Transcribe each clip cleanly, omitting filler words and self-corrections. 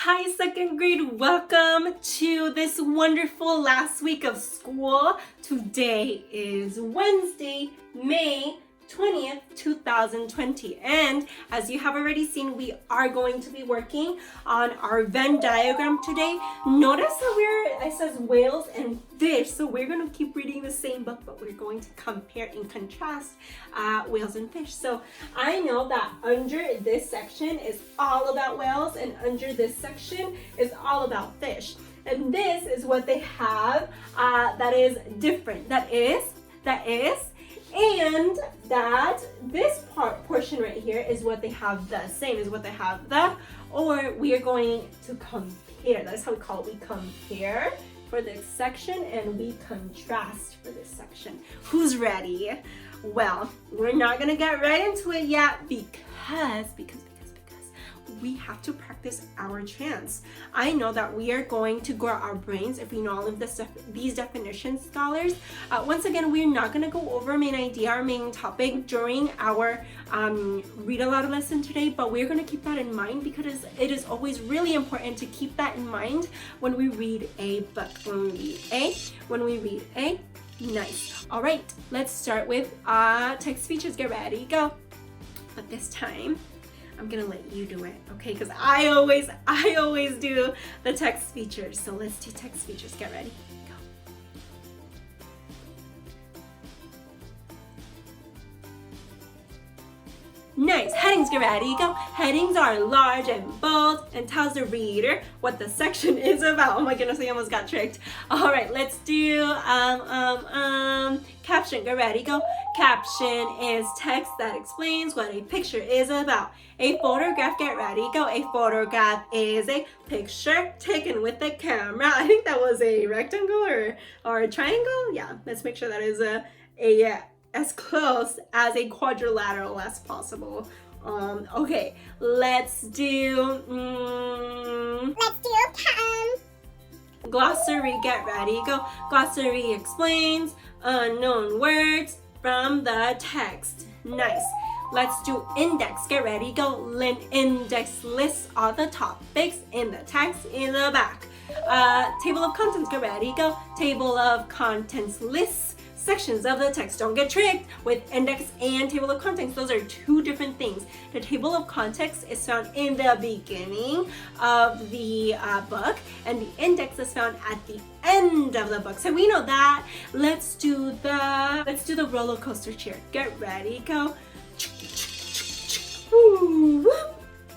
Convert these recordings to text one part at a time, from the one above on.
Hi, second grade. Welcome to this wonderful last week of school. Today is Wednesday, May 20th, 2020. And as you have already seen, we are going to be working on our Venn diagram today. Notice that it says whales and fish. So we're going to keep reading the same book, but we're going to compare and contrast whales and fish. So I know that under this section is all about whales and under this section is all about fish. And this is what they have that is different. That is, and that this portion right here is what they have the same, is what they have the, or we are going to compare. That's how we call it. We compare for this section and we contrast for this section. Who's ready? Well, we're not gonna get right into it yet because we have to practice our chants. I know that we are going to grow our brains if we know all of these definitions, scholars. Once again, we're not going to go over main idea, our main topic during our read aloud lesson today, but we're going to keep that in mind because it is always really important to keep that in mind when we read a book. When we read a, nice. All right, let's start with text features. Get ready, go. But this time, I'm gonna let you do it, okay? Because I always do the text features. So let's do text features. Get ready, go. Nice. Headings, get ready, go. Headings are large and bold and tells the reader what the section is about. Oh my goodness, I almost got tricked. All right, let's do caption. Get ready, go. Caption is text that explains what a picture is about. A photograph, get ready, go. A photograph is a picture taken with a camera. I think that was a rectangle or a triangle. Yeah, let's make sure that is as close as a quadrilateral as possible. Okay, let's do glossary. Get ready, go. Glossary explains unknown words from the text. Nice. Let's do index. Get ready, go. Index lists all the topics in the text in the back. Table of contents. Get ready, go. Table of contents lists sections of the text. Don't get tricked with index and table of contents. Those are two different things. The table of context is found in the beginning of the book, and the index is found at the end of the book. So we know that. Let's do the roller coaster cheer. Get ready, go. Woo, woo.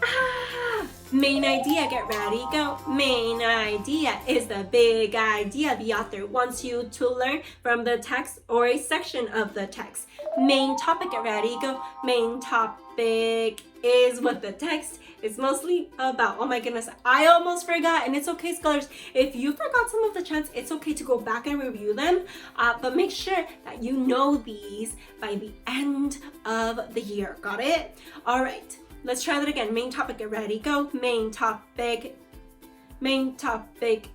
Ah. Main idea, get ready, go. Main idea is the big idea the author wants you to learn from the text or a section of the text. Main topic, get ready, go. Main topic is what the text is mostly about. Oh my goodness, I almost forgot, and it's okay, scholars. If you forgot some of the chants, it's okay to go back and review them, but make sure that you know these by the end of the year. Got it? All right. Let's try that again. Main topic, get ready, go. Main topic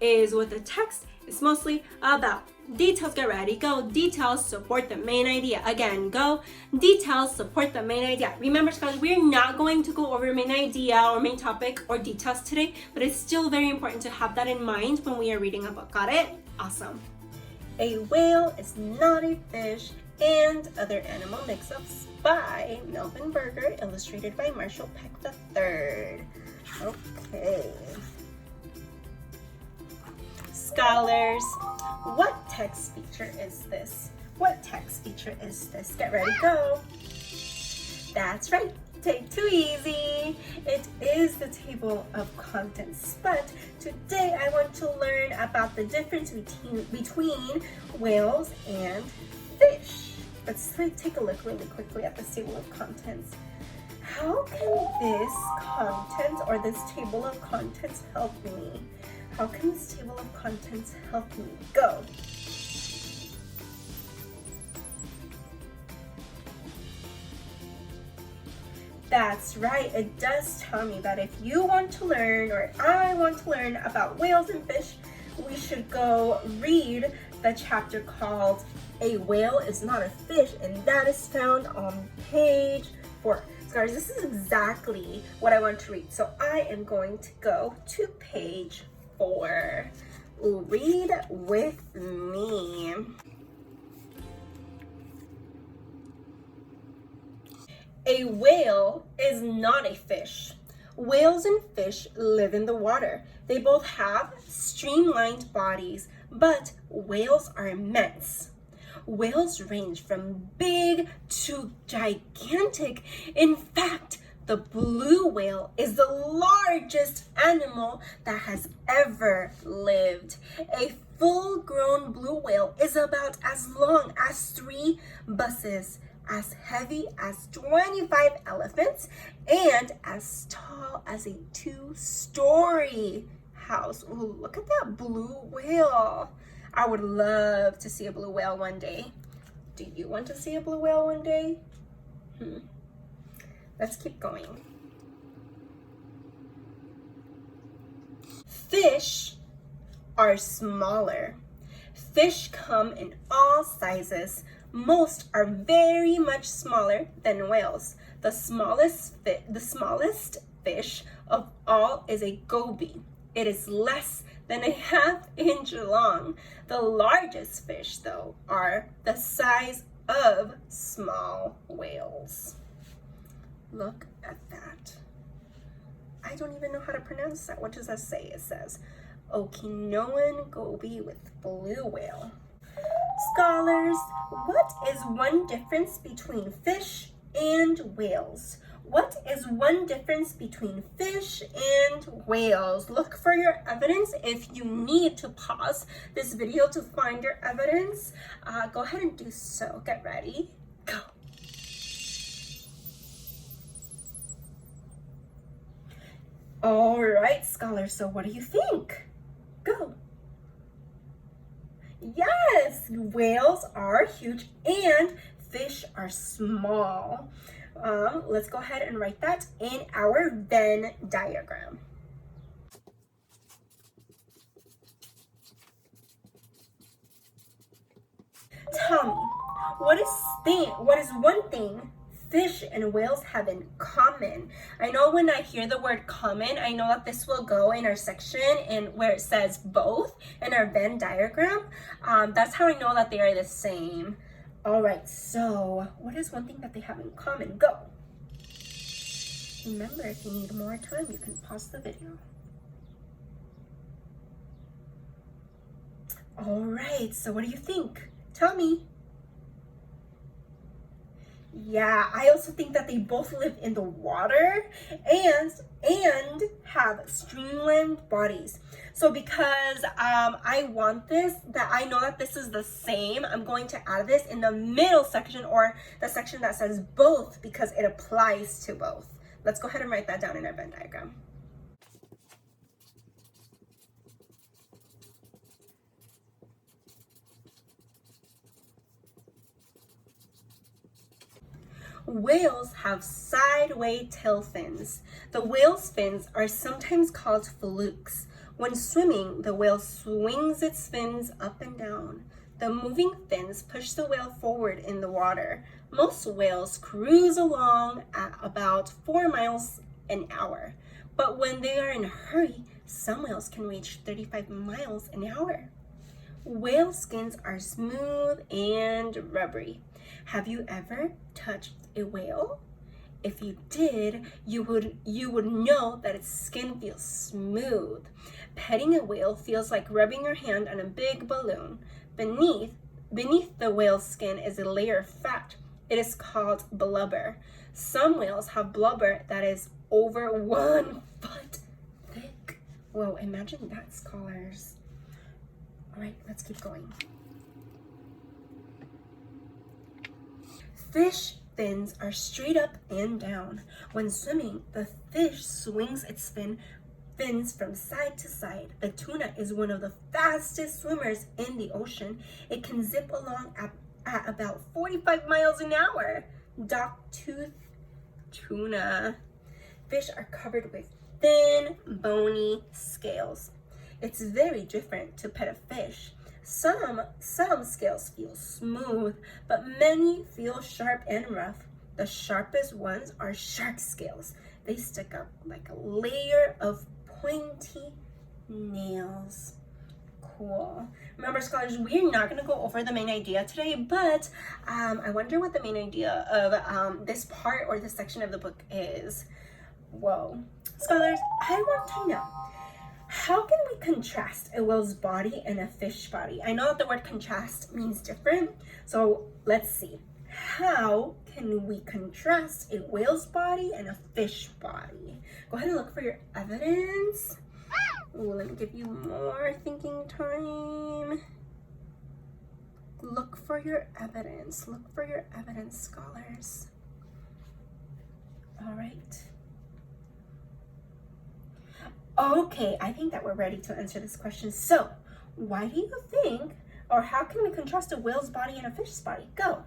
is what the text is mostly about. Details, get ready, go. Details support the main idea. Again, go. Details support the main idea. Remember, scholars, we're not going to go over main idea or main topic or details today, but it's still very important to have that in mind when we are reading a book. Got it? Awesome. A whale is not a fish and other animal mix-ups by Melvin Berger, illustrated by Marshall Peck III. Okay. Scholars, what text feature is this? What text feature is this? Get ready, go. That's right. Take two easy. It is the table of contents, but today I want to learn about the difference between whales and fish. Let's take a look really quickly at this table of contents. How can this content or this table of contents help me? How can this table of contents help me? Go. That's right, it does tell me that if you want to learn, or I want to learn about whales and fish, we should go read the chapter called A Whale is Not a Fish, and that is found on page 4. Scars, this is exactly what I want to read. So I am going to go to page 4. Read with me. A whale is not a fish. Whales and fish live in the water. They both have streamlined bodies, but whales are immense. Whales range from big to gigantic. In fact, the blue whale is the largest animal that has ever lived. A full-grown blue whale is about as long as 3 buses, as heavy as 25 elephants, and as tall as a 2-story house. Ooh, look at that blue whale. I would love to see a blue whale one day. Do you want to see a blue whale one day? Let's keep going. Fish are smaller. Fish come in all sizes. Most are very much smaller than whales. The smallest fish of all is a goby. It is less than a half-inch long. The largest fish, though, are the size of small whales. Look at that. I don't even know how to pronounce that. What does that say? It says Okinawan goby with blue whale. Scholars, what is one difference between fish and whales? What is one difference between fish and whales? Look for your evidence. If you need to pause this video to find your evidence, go ahead and do so. Get ready. Go. All right, scholars, so what do you think? Go. Yes, whales are huge and fish are small. Let's go ahead and write that in our Venn diagram. Tell me, what is one thing fish and whales have in common? I know when I hear the word common, I know that this will go in our section and where it says both in our Venn diagram. That's how I know that they are the same. All right, so what is one thing that they have in common? Go. Remember, if you need more time, you can pause the video. All right, so what do you think? Tell me. Yeah, I also think that they both live in the water and have streamlined bodies. So because I want this, that I know that this is the same, I'm going to add this in the middle section, or the section that says both, because it applies to both. Let's go ahead and write that down in our Venn diagram. Whales have sideway tail fins. The whale's fins are sometimes called flukes. When swimming, the whale swings its fins up and down. The moving fins push the whale forward in the water. Most whales cruise along at about 4 miles an hour. But when they are in a hurry, some whales can reach 35 miles an hour. Whale skins are smooth and rubbery. Have you ever touched a whale? If you did, you would know that its skin feels smooth. Petting a whale feels like rubbing your hand on a big balloon. Beneath the whale's skin is a layer of fat. It is called blubber. Some whales have blubber that is over 1 foot thick. Whoa, imagine that, scholars. All right, let's keep going. Fish fins are straight up and down. When swimming, the fish swings its fins from side to side. The tuna is one of the fastest swimmers in the ocean. It can zip along at about 45 miles an hour. Dock-toothed tuna. Fish are covered with thin, bony scales. It's very different to pet a fish. Some scales feel smooth, but many feel sharp and rough. The sharpest ones are shark scales. They stick up like a layer of pointy nails. Cool. Remember, scholars, we're not going to go over the main idea today, but I wonder what the main idea of this part or this section of the book is. Whoa. Scholars, I want to know, how can we contrast a whale's body and a fish body? I know that the word contrast means different, so let's see. How can we contrast a whale's body and a fish body? Go ahead and look for your evidence. Ooh, let me give you more thinking time. Look for your evidence. Look for your evidence, scholars. All right. Okay, I think that we're ready to answer this question. So, why do you think, or how can we contrast a whale's body and a fish's body? Go.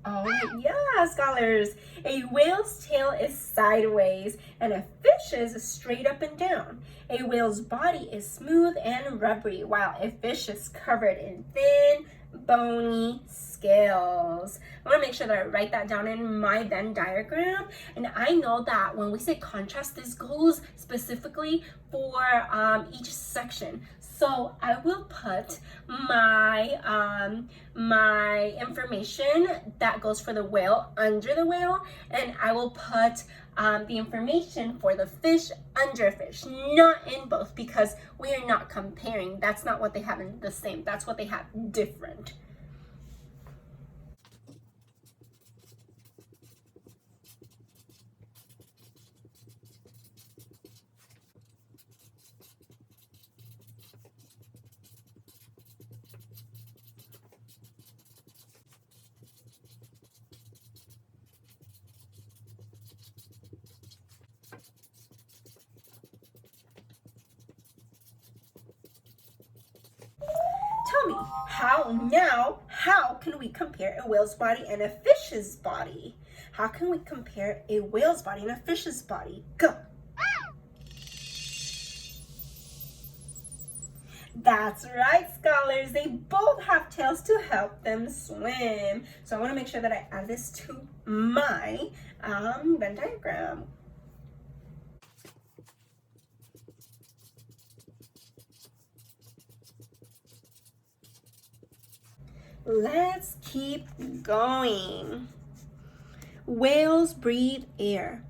Oh, yeah, scholars. A whale's tail is sideways and a fish's is straight up and down. A whale's body is smooth and rubbery, while a fish is covered in thin, bony scales. I want to make sure that I write that down in my Venn diagram. And I know that when we say contrast, this goes specifically for each section. So I will put my information that goes for the whale under the whale, and I will put the information for the fish under fish, not in both, because we are not comparing. That's not what they have in the same. That's what they have different. Tell me, how can we compare a whale's body and a fish's body? How can we compare a whale's body and a fish's body? Go. That's right, scholars. They both have tails to help them swim. So I want to make sure that I add this to my Venn diagram. Let's keep going. Whales breathe air.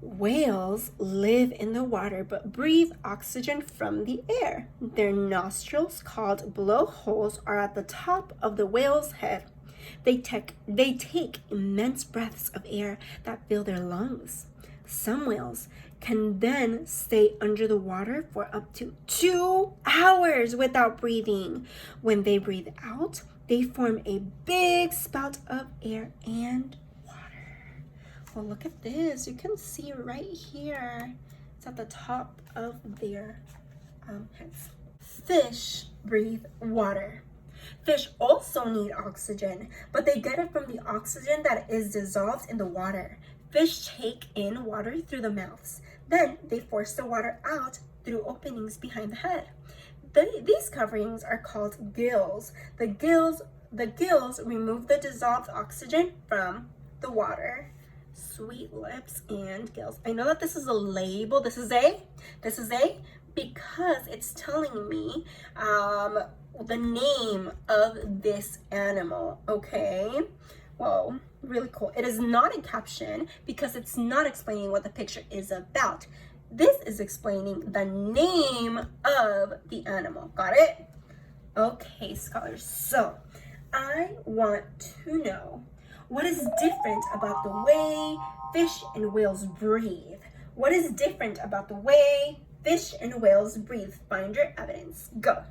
Whales live in the water but breathe oxygen from the air. Their nostrils, called blowholes, are at the top of the whale's head. They take immense breaths of air that fill their lungs. Some whales can then stay under the water for up to 2 hours without breathing. When they breathe out, they form a big spout of air and water. Well, look at this. You can see right here. It's at the top of their heads. Fish breathe water. Fish also need oxygen, but they get it from the oxygen that is dissolved in the water. Fish take in water through the mouths. Then they force the water out through openings behind the head. These coverings are called gills. The gills remove the dissolved oxygen from the water. Sweet lips and gills. I know that this is a label. This is a because it's telling me the name of this animal. Okay. Whoa, really cool. It is not a caption because it's not explaining what the picture is about. This is explaining the name of the animal. Got it? Okay, scholars. So I want to know, what is different about the way fish and whales breathe? What is different about the way fish and whales breathe? Find your evidence. Go.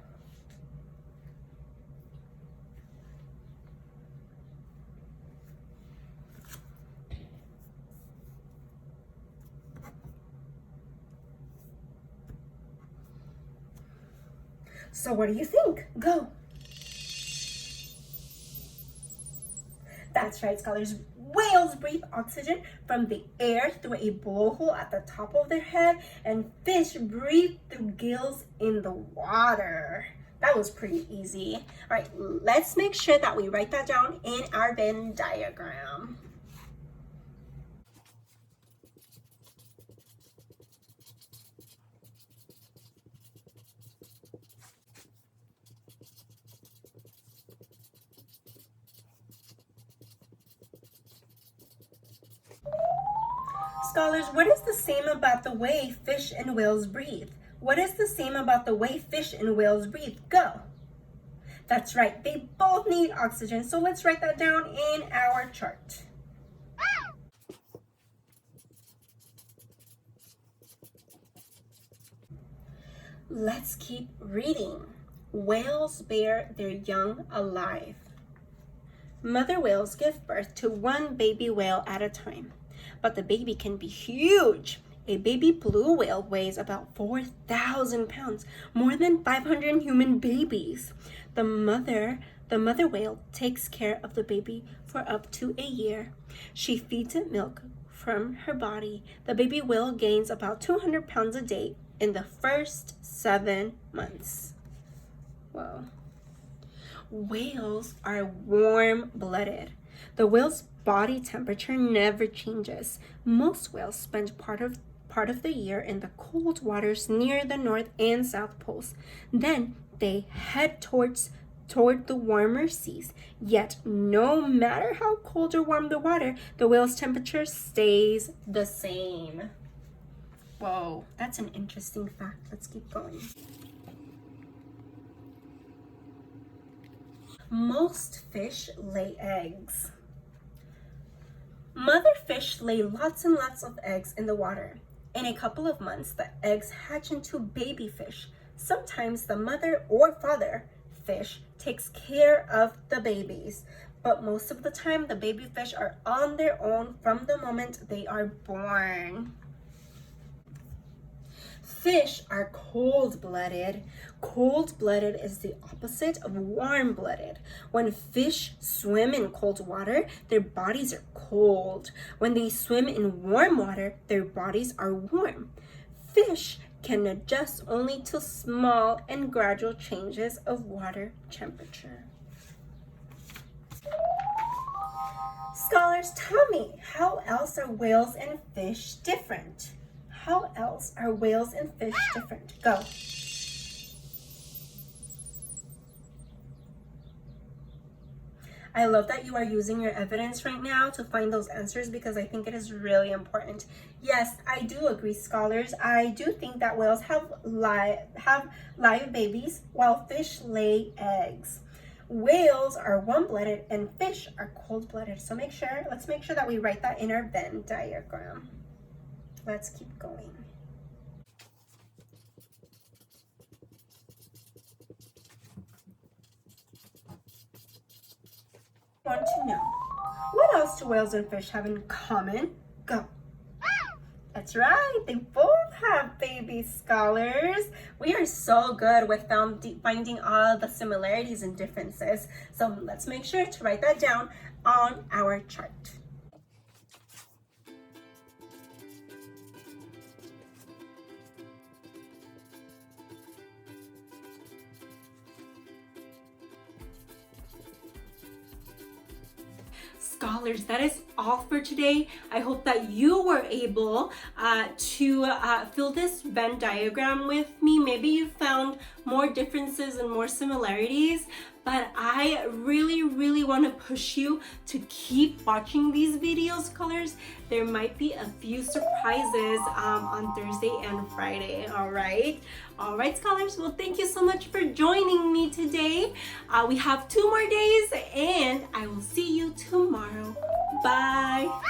So what do you think? Go. That's right, scholars. Whales breathe oxygen from the air through a blowhole at the top of their head, and fish breathe through gills in the water. That was pretty easy. All right, let's make sure that we write that down in our Venn diagram. Scholars, what is the same about the way fish and whales breathe? What is the same about the way fish and whales breathe? Go. That's right, they both need oxygen. So let's write that down in our chart. Let's keep reading. Whales bear their young alive. Mother whales give birth to one baby whale at a time, but the baby can be huge. A baby blue whale weighs about 4,000 pounds, more than 500 human babies. The mother whale takes care of the baby for up to a year. She feeds it milk from her body. The baby whale gains about 200 pounds a day in the first 7 months. Whoa. Whales are warm-blooded. The whale's body temperature never changes. Most whales spend part of the year in the cold waters near the North and South Poles. Then they head toward the warmer seas. Yet no matter how cold or warm the water, the whale's temperature stays the same. Whoa, that's an interesting fact. Let's keep going. Most fish lay eggs. Mother fish lay lots and lots of eggs in the water. In a couple of months, the eggs hatch into baby fish. Sometimes the mother or father fish takes care of the babies, but most of the time the baby fish are on their own from the moment they are born. Fish are cold-blooded. Cold-blooded is the opposite of warm-blooded. When fish swim in cold water, their bodies are cold. When they swim in warm water, their bodies are warm. Fish can adjust only to small and gradual changes of water temperature. Scholars, tell me, how else are whales and fish different? How else are whales and fish different? Go. I love that you are using your evidence right now to find those answers because I think it is really important. Yes, I do agree, scholars. I do think that whales have live babies while fish lay eggs. Whales are warm-blooded and fish are cold-blooded. So let's make sure that we write that in our Venn diagram. Let's keep going. Want to know, what else do whales and fish have in common? Go. That's right, they both have babies, scholars. We are so good with finding all the similarities and differences. So let's make sure to write that down on our chart. Scholars, that is all for today. I hope that you were able to fill this Venn diagram with me. Maybe you found more differences and more similarities, but I really want to push you to keep watching these videos, scholars. There might be a few surprises on Thursday and Friday, all right? All right, scholars, well, thank you so much for joining me today. We have 2 more days and I will see you tomorrow. Bye.